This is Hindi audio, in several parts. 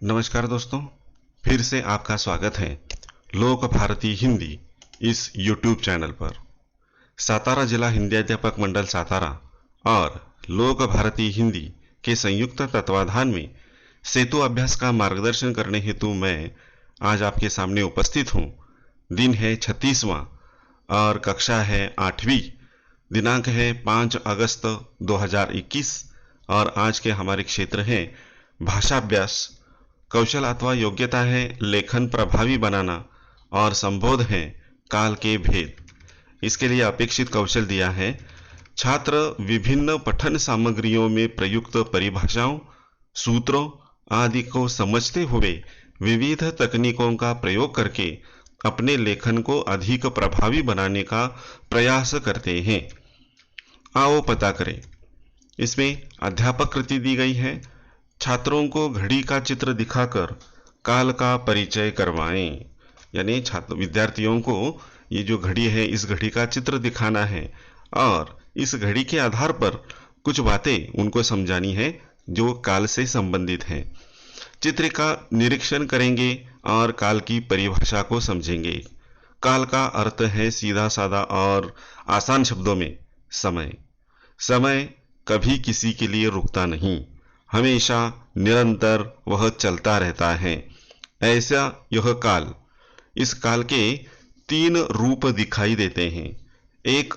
नमस्कार दोस्तों, फिर से आपका स्वागत है लोक भारती हिंदी इस YouTube चैनल पर। सातारा जिला हिंदी अध्यापक मंडल सातारा और लोक भारती हिंदी के संयुक्त तत्वाधान में सेतु अभ्यास का मार्गदर्शन करने हेतु मैं आज आपके सामने उपस्थित हूँ। दिन है 36वां और कक्षा है 8वीं। दिनांक है 5 अगस्त 2021 और आज के हमारे क्षेत्र हैं भाषाभ्यास, कौशल अथवा योग्यता है लेखन प्रभावी बनाना और संबोध है काल के भेद। इसके लिए अपेक्षित कौशल दिया है छात्र विभिन्न पठन सामग्रियों में प्रयुक्त परिभाषाओं, सूत्रों आदि को समझते हुए विविध तकनीकों का प्रयोग करके अपने लेखन को अधिक प्रभावी बनाने का प्रयास करते हैं। आओ पता करें। इसमें अध्यापक कृति दी गई है। छात्रों को घड़ी का चित्र दिखाकर काल का परिचय करवाएं। यानी छात्र विद्यार्थियों को ये जो घड़ी है इस घड़ी का चित्र दिखाना है और इस घड़ी के आधार पर कुछ बातें उनको समझानी है जो काल से संबंधित हैं। चित्र का निरीक्षण करेंगे और काल की परिभाषा को समझेंगे। काल का अर्थ है सीधा साधा और आसान शब्दों में समय। समय कभी किसी के लिए रुकता नहीं, हमेशा निरंतर वह चलता रहता है। ऐसा यह काल, इस काल के 3 रूप दिखाई देते हैं। एक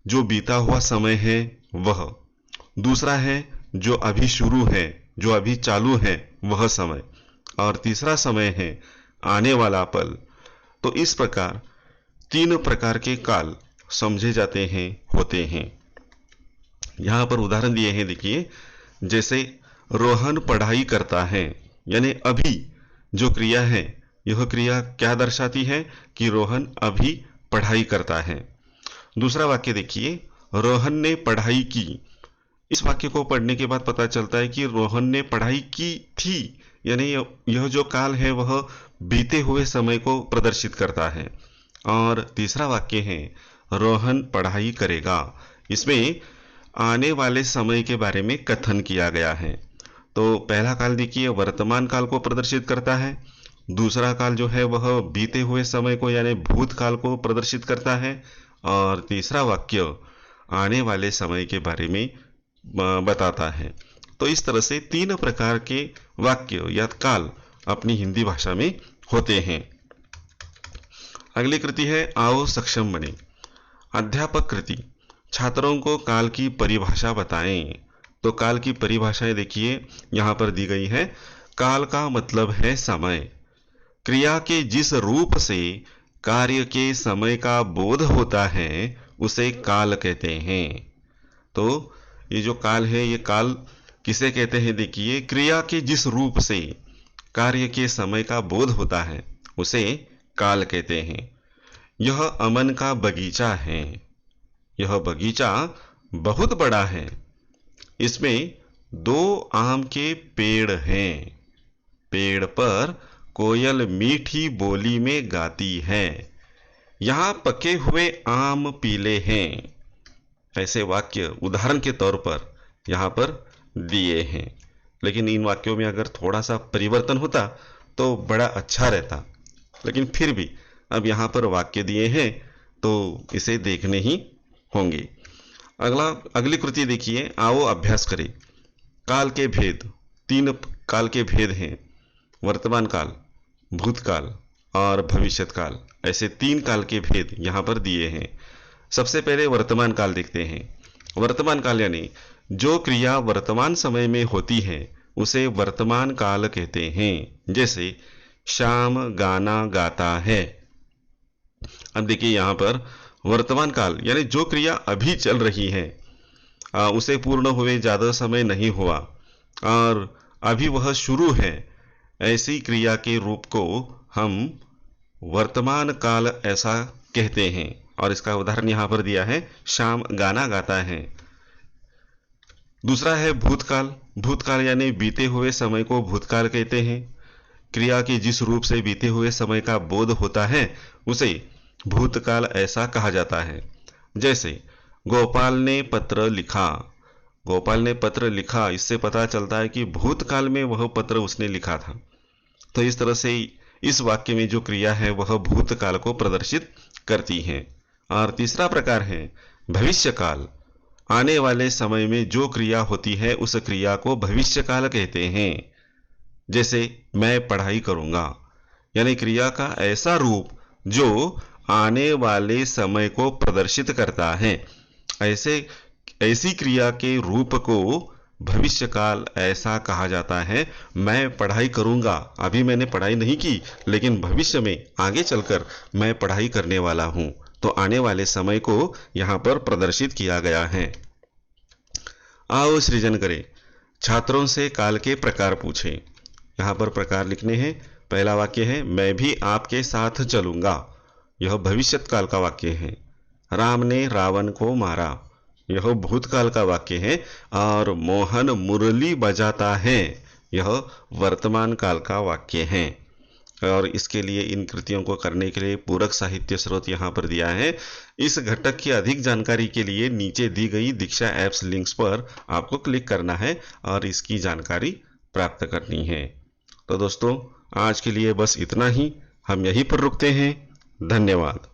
जो बीता हुआ समय है वह, दूसरा है जो अभी शुरू है, जो अभी चालू है वह समय, और तीसरा समय है आने वाला पल। तो इस प्रकार 3 प्रकार के काल समझे जाते हैं, होते हैं। यहाँ पर उदाहरण दिए हैं, देखिए। जैसे रोहन पढ़ाई करता है, यानी अभी जो क्रिया है यह क्रिया क्या दर्शाती है कि रोहन अभी पढ़ाई करता है। दूसरा वाक्य देखिए, रोहन ने पढ़ाई की। इस वाक्य को पढ़ने के बाद पता चलता है कि रोहन ने पढ़ाई की थी, यानी यह जो काल है वह बीते हुए समय को प्रदर्शित करता है। और तीसरा वाक्य है रोहन पढ़ाई करेगा। इसमें आने वाले समय के बारे में कथन किया गया है। तो पहला काल देखिए वर्तमान काल को प्रदर्शित करता है, दूसरा काल जो है वह बीते हुए समय को यानी भूतकाल को प्रदर्शित करता है, और तीसरा वाक्य आने वाले समय के बारे में बताता है। तो इस तरह से 3 प्रकार के वाक्य या काल अपनी हिंदी भाषा में होते हैं। अगली कृति है आओ सक्षम बने। अध्यापक कृति, छात्रों को काल की परिभाषा बताएं। तो काल की परिभाषाएं देखिए यहाँ पर दी गई है। काल का मतलब है समय। क्रिया के जिस रूप से कार्य के समय का बोध होता है उसे काल कहते हैं। तो ये जो काल है, ये काल किसे कहते हैं? देखिए, क्रिया के जिस रूप से कार्य के समय का बोध होता है उसे काल कहते हैं। यह अमन का बगीचा है। यह बगीचा बहुत बड़ा है। इसमें 2 आम के पेड़ हैं। पेड़ पर कोयल मीठी बोली में गाती है। यहाँ पके हुए आम पीले हैं। ऐसे वाक्य उदाहरण के तौर पर यहाँ पर दिए हैं, लेकिन इन वाक्यों में अगर थोड़ा सा परिवर्तन होता तो बड़ा अच्छा रहता। लेकिन फिर भी अब यहाँ पर वाक्य दिए हैं तो इसे देखने ही होंगे। अगली कृति देखिए, आओ अभ्यास करें। काल के भेद, 3 काल के भेद हैं, वर्तमान काल, भूतकाल और भविष्यत काल। ऐसे 3 काल के भेद यहाँ पर दिए हैं। सबसे पहले वर्तमान काल देखते हैं। वर्तमान काल यानी जो क्रिया वर्तमान समय में होती है उसे वर्तमान काल कहते हैं। जैसे श्याम गाना गाता है। अब देखिए यहाँ पर वर्तमान काल यानी जो क्रिया अभी चल रही है, उसे पूर्ण हुए ज़्यादा समय नहीं हुआ और अभी वह शुरू है, ऐसी क्रिया के रूप को हम वर्तमान काल ऐसा कहते हैं। और इसका उदाहरण यहाँ पर दिया है, श्याम गाना गाता है। दूसरा है भूतकाल। भूतकाल यानी बीते हुए समय को भूतकाल कहते हैं। क्रिया के जिस रूप से बीते हुए समय का बोध होता है उसे भूतकाल ऐसा कहा जाता है। जैसे गोपाल ने पत्र लिखा। गोपाल ने पत्र लिखा, इससे पता चलता है कि भूतकाल में वह पत्र उसने लिखा था। तो इस तरह से इस वाक्य में जो क्रिया है वह भूतकाल को प्रदर्शित करती है। और तीसरा प्रकार है भविष्यकाल। आने वाले समय में जो क्रिया होती है उस क्रिया को भविष्यकाल कहते हैं। जैसे मैं पढ़ाई करूंगा, यानी क्रिया का ऐसा रूप जो आने वाले समय को प्रदर्शित करता है। ऐसी क्रिया के रूप को भविष्यकाल ऐसा कहा जाता है। मैं पढ़ाई करूंगा, अभी मैंने पढ़ाई नहीं की, लेकिन भविष्य में आगे चलकर मैं पढ़ाई करने वाला हूं, तो आने वाले समय को यहां पर प्रदर्शित किया गया है। आओ सृजन करें। छात्रों से काल के प्रकार पूछें। यहां पर प्रकार लिखने हैं। पहला वाक्य है मैं भी आपके साथ चलूंगा, यह भविष्यत काल का वाक्य है। राम ने रावण को मारा, यह भूतकाल का वाक्य है। और मोहन मुरली बजाता है, यह वर्तमान काल का वाक्य है। और इसके लिए इन कृतियों को करने के लिए पूरक साहित्य स्रोत यहाँ पर दिया है। इस घटक की अधिक जानकारी के लिए नीचे दी गई दीक्षा ऐप्स लिंक्स पर आपको क्लिक करना है और इसकी जानकारी प्राप्त करनी है। तो दोस्तों, आज के लिए बस इतना ही। हम यहीं पर रुकते हैं। धन्यवाद।